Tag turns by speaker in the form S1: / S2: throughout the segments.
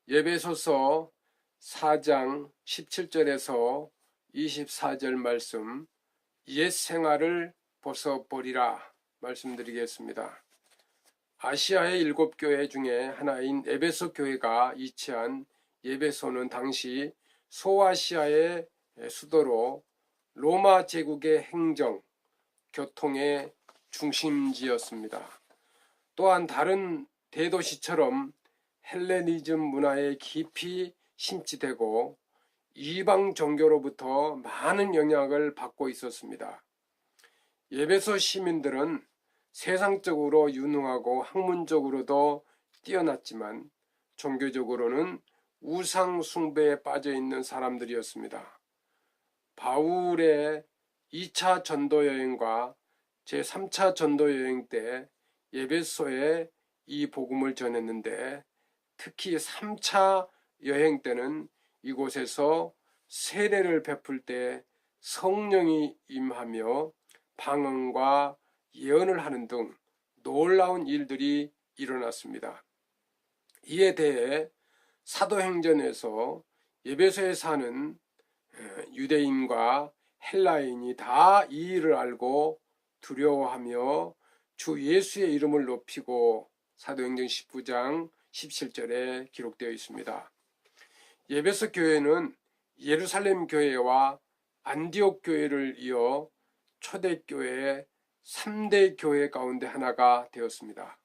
S1: 에베소서 4장 17절에서 24절 말씀, 옛 생활을 벗어버리라 말씀드리겠습니다. 아시아의 7교회 중에 하나인 에베소 교회가 위치한 에베소는 당시 소아시아의 수도로 로마 제국의 행정, 교통의 중심지였습니다. 또한 다른 대도시처럼 헬레니즘 문화에 깊이 심취되고 이방 종교로부터 많은 영향을 받고 있었습니다. 에베소 시민들은 세상적으로 유능하고 학문적으로도 뛰어났지만 종교적으로는 우상 숭배에 빠져 있는 사람들이었습니다. 바울의 2차 전도 여행과 제3차 전도 여행 때 에베소에 이 복음을 전했는데, 특히 3차 여행 때는 이곳에서 세례를 베풀 때 성령이 임하며 방언과 예언을 하는 등 놀라운 일들이 일어났습니다. 이에 대해 사도행전에서 에베소에 사는 유대인과 헬라인이 다 이 일을 알고 두려워하며 주 예수의 이름을 높이고 사도행전 19장 17절에 기록되어 있습니다. 에베소 교회는 예루살렘 교회와 안디옥 교회를 이어 초대교회의 3대 교회 가운데 하나가 되었습니다.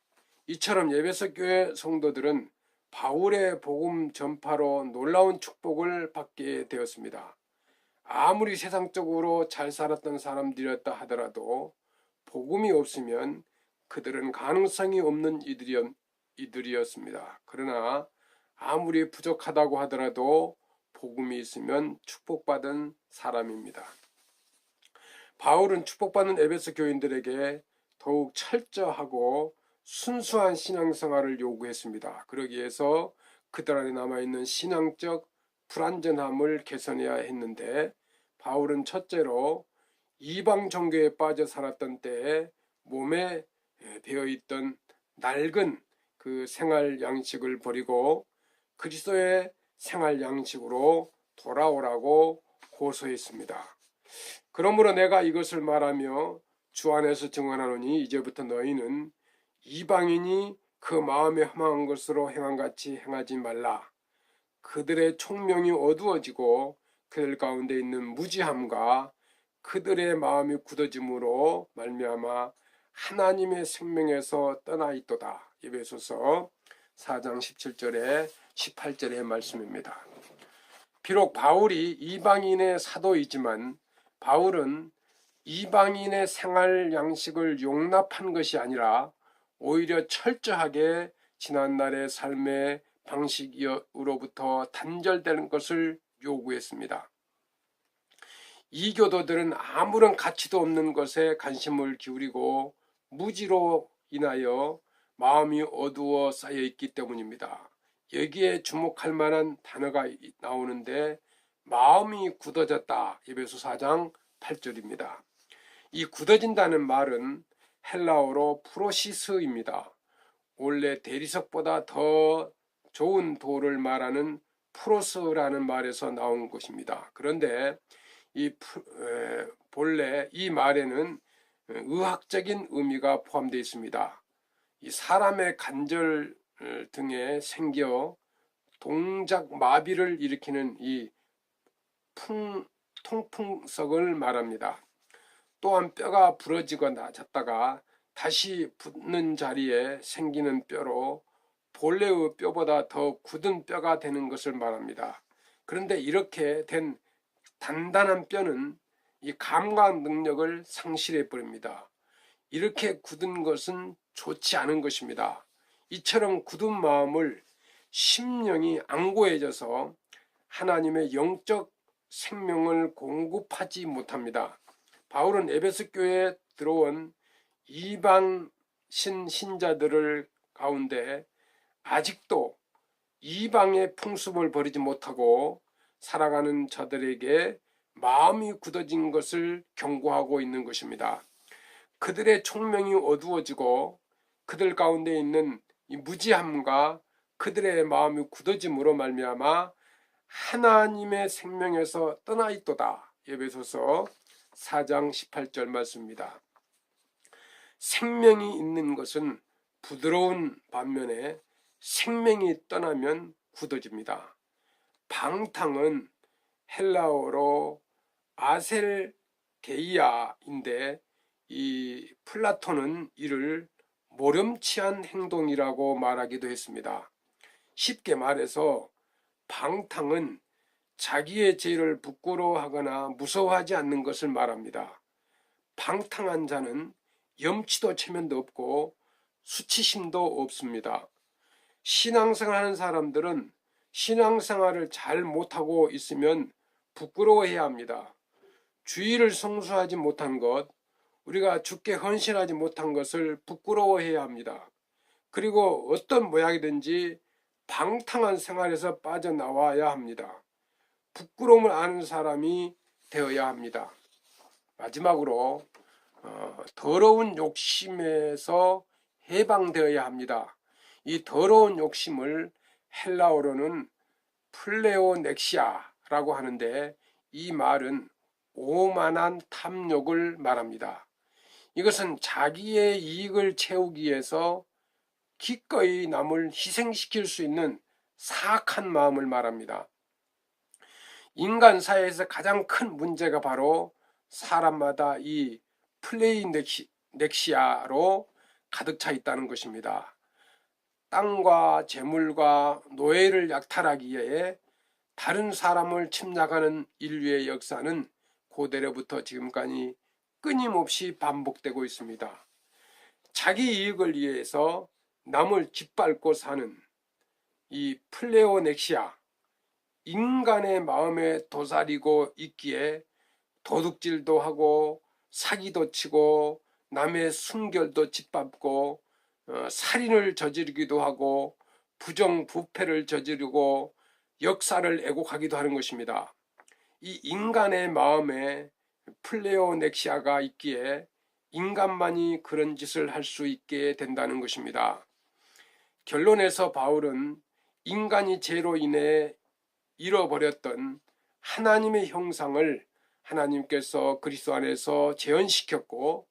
S1: 이처럼 에베소 교회 성도들은 바울의 복음 전파로 놀라운 축복을 받게 되었습니다. 아무리 세상적으로 잘 살았던 사람들이었다 하더라도 복음이 없으면 그들은 가능성이 없는 이들이었습니다. 그러나 아무리 부족하다고 하더라도 복음이 있으면 축복받은 사람입니다. 바울은 축복받는 에베소 교인들에게 더욱 철저하고 순수한 신앙생활을 요구했습니다. 그러기 위해서 그들 안에 남아있는 신앙적 불완전함을 개선해야 했는데, 바울은 첫째로 이방 종교에 빠져 살았던 때에 몸에 배어있던 낡은 그 생활 양식을 버리고 그리스도의 생활 양식으로 돌아오라고 고소했습니다. 그러므로 내가 이것을 말하며 주 안에서 증언하노니 이제부터 너희는 이방인이 그 마음에 험한 것으로 행함같이 행하지 말라. 그들의 총명이 어두워지고 그들 가운데 있는 무지함과 그들의 마음이 굳어짐으로 말미암아 하나님의 생명에서 떠나 있도다. 에베소서 4장 17절에 18절의 말씀입니다. 비록 바울이 이방인의 사도이지만 바울은 이방인의 생활 양식을 용납한 것이 아니라 오히려 철저하게 지난날의 삶의 방식으로부터 단절되는 것을 요구했습니다. 이 교도들은 아무런 가치도 없는 것에 관심을 기울이고 무지로 인하여 마음이 어두워 쌓여 있기 때문입니다. 여기에 주목할 만한 단어가 나오는데, 마음이 굳어졌다. 에베소 4장 8절입니다. 이 굳어진다는 말은 헬라어로 프로시스입니다. 원래 대리석보다 더 좋은 돌을 말하는 프로스라는 말에서 나온 것입니다. 그런데 본래 이 말에는 의학적인 의미가 포함되어 있습니다. 이 사람의 관절 등에 생겨 동작 마비를 일으키는 이 통풍석을 말합니다. 또한 뼈가 부러지거나 잤다가 다시 붙는 자리에 생기는 뼈로 본래의 뼈보다 더 굳은 뼈가 되는 것을 말합니다. 그런데 이렇게 된 단단한 뼈는 이 감각 능력을 상실해 버립니다. 이렇게 굳은 것은 좋지 않은 것입니다. 이처럼 굳은 마음을 심령이 안고해져서 하나님의 영적 생명을 공급하지 못합니다. 바울은 에베소 교회에 들어온 이방 신자들을 가운데 아직도 이방의 풍습을 버리지 못하고 살아가는 자들에게 마음이 굳어진 것을 경고하고 있는 것입니다. 그들의 총명이 어두워지고 그들 가운데 있는 이 무지함과 그들의 마음이 굳어짐으로 말미암아 하나님의 생명에서 떠나 있도다. 에베소서 4장 18절 말씀입니다. 생명이 있는 것은 부드러운 반면에 생명이 떠나면 굳어집니다. 방탕은 헬라어로 아셀게이아인데 이 플라톤은 이를 모렴치한 행동이라고 말하기도 했습니다. 쉽게 말해서 방탕은 자기의 죄를 부끄러워하거나 무서워하지 않는 것을 말합니다. 방탕한 자는 염치도 체면도 없고 수치심도 없습니다. 신앙생활하는 사람들은 신앙생활을 잘 못하고 있으면 부끄러워해야 합니다. 주의를 성수하지 못한 것, 우리가 주께 헌신하지 못한 것을 부끄러워해야 합니다. 그리고 어떤 모양이든지 방탕한 생활에서 빠져나와야 합니다. 부끄러움을 아는 사람이 되어야 합니다. 마지막으로 더러운 욕심에서 해방되어야 합니다. 이 더러운 욕심을 헬라어로는 플레오넥시아라고 하는데 이 말은 오만한 탐욕을 말합니다. 이것은 자기의 이익을 채우기 위해서 기꺼이 남을 희생시킬 수 있는 사악한 마음을 말합니다. 인간 사회에서 가장 큰 문제가 바로 사람마다 이 플레이넥시아로 가득 차 있다는 것입니다. 땅과 재물과 노예를 약탈하기 위해 다른 사람을 침략하는 인류의 역사는 고대로부터 지금까지 끊임없이 반복되고 있습니다. 자기 이익을 위해서 남을 짓밟고 사는 이 플레오넥시아, 인간의 마음에 도사리고 있기에 도둑질도 하고 사기도 치고 남의 순결도 짓밟고 살인을 저지르기도 하고 부정부패를 저지르고 역사를 왜곡하기도 하는 것입니다. 이 인간의 마음에 플레오넥시아가 있기에 인간만이 그런 짓을 할 수 있게 된다는 것입니다. 결론에서 바울은 인간이 죄로 인해 잃어버렸던 하나님의 형상을 하나님께서 그리스도 안에서 재현시켰고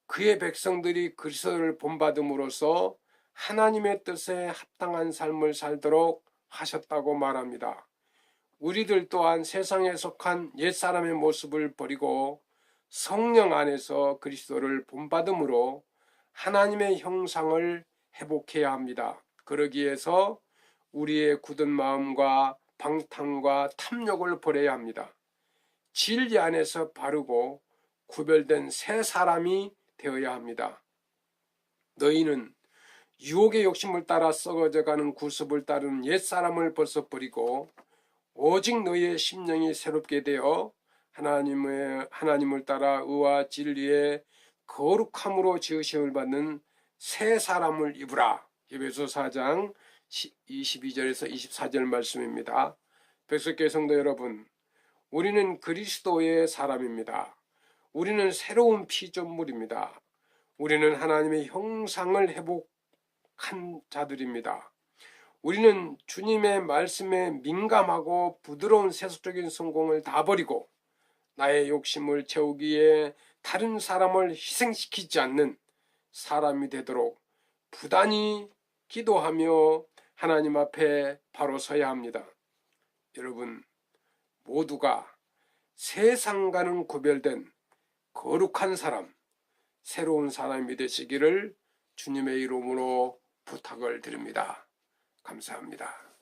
S1: 그의 백성들이 그리스도를 본받음으로써 하나님의 뜻에 합당한 삶을 살도록 하셨다고 말합니다. 우리들 또한 세상에 속한 옛사람의 모습을 버리고 성령 안에서 그리스도를 본받음으로 하나님의 형상을 회복해야 합니다. 그러기 위해서 우리의 굳은 마음과 방탕과 탐욕을 버려야 합니다. 진리 안에서 바르고 구별된 새 사람이 되어야 합니다. 너희는 유혹의 욕심을 따라 썩어져가는 구습을 따르는 옛사람을 벌써 버리고 오직 너희의 심령이 새롭게 되어 하나님을 따라 의와 진리의 거룩함으로 지으심을 받는 새 사람을 입으라. 에베소 4장 22절에서 24절 말씀입니다. 백석교회 성도 여러분, 우리는 그리스도의 사람입니다. 우리는 새로운 피조물입니다. 우리는 하나님의 형상을 회복한 자들입니다. 우리는 주님의 말씀에 민감하고 부드러운 세속적인 성공을 다 버리고 나의 욕심을 채우기에 다른 사람을 희생시키지 않는 사람이 되도록 부단히 기도하며 하나님 앞에 바로 서야 합니다. 여러분 모두가 세상과는 구별된 거룩한 사람, 새로운 사람이 되시기를 주님의 이름으로 부탁을 드립니다. 감사합니다.